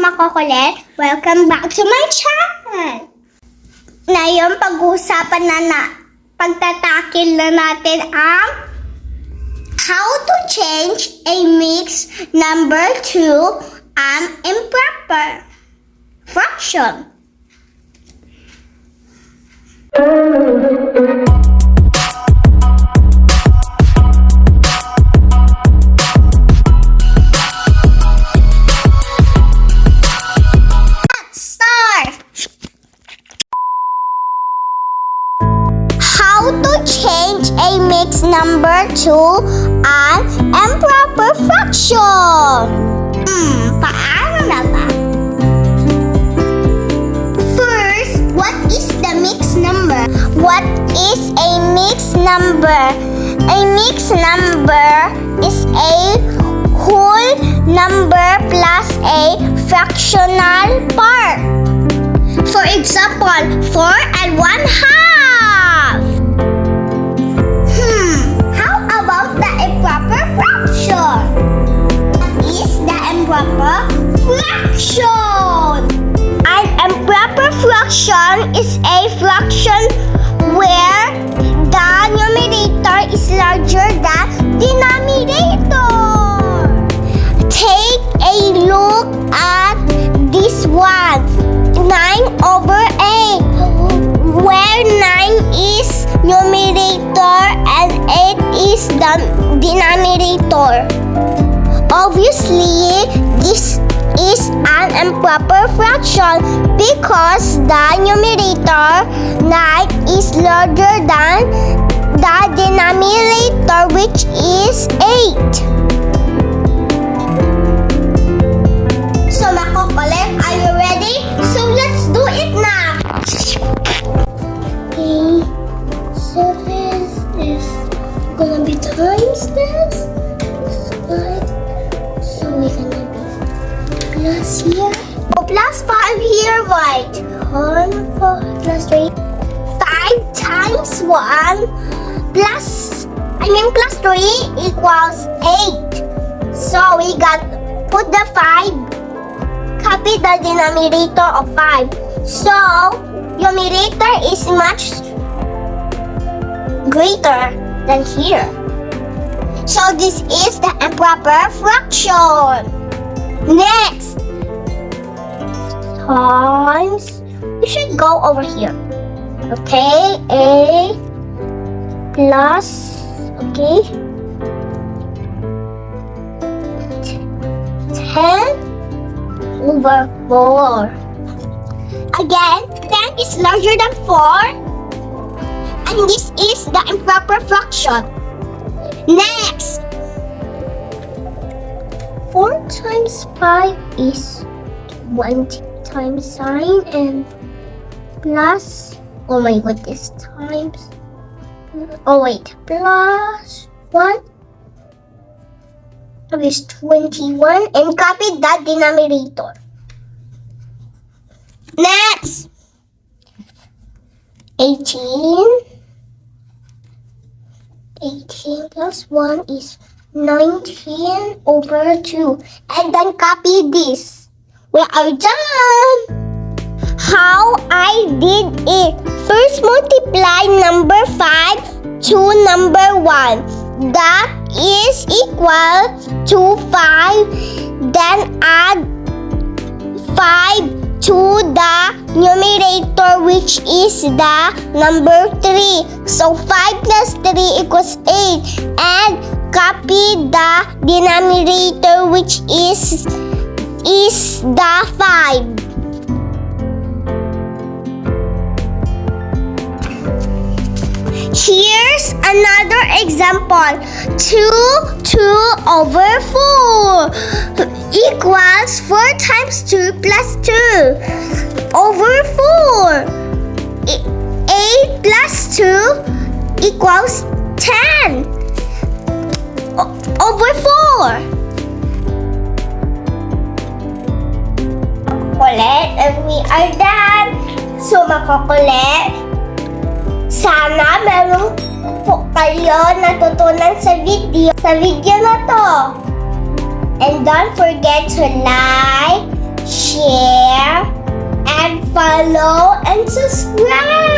MaCOOLit! Welcome back to my channel! Ngayon, pagtatakil na natin ang how to change a mixed number to an improper fraction. How to change a mixed number to an improper fraction? Paano na ba? First, what is the mixed number? What is a mixed number? A mixed number is a whole number plus a fractional part. For example, 4 and 1/2. How about the improper fraction? What is the improper fraction? An improper fraction is a fraction where the numerator is larger than denominator. Take a look at this one. 9/8, where 9 is numerator and 8 is the denominator. Obviously, this is an improper fraction because the numerator 9 is larger than the denominator, which is 8. So, MaCOOLit, are you ready? So, let's do it now. Okay. So, this is gonna be times this. Right. So, we're gonna be plus here. Oh, plus 5 here, right? 1, 4, plus 3. 5 times 1 plus 3 equals 8. So, we got, put the 5. Copy the denominator of 5. So, numerator is much greater than here. So, this is the improper fraction. Next, times, we should go over here. Okay, a plus, okay, 10 over 4. Again, 10 is larger than 4. And this is the improper fraction. Next, 4 times 5 is 20 times sign and plus, oh my goodness, times, oh wait, plus 1. Is 21 and copy that denominator. Next, 18 plus 1 is 19 over 2. And then copy this. We are done. How I did it. First, multiply number 5 to number 1. That is equal to 5. Then add 5 to the numerator, which is the number 3. So 5 plus 3 equals 8. And copy the denominator, which is the 5. Here's another example. 2 over 4 equals 4 times 2 plus 2 over 4. 8 plus 2 equals 10 over 4. MaCOOLit, and we are done. So, MaCOOLit, sana meron po kayo natutunan sa video na to. And don't forget to like, share, follow, and subscribe.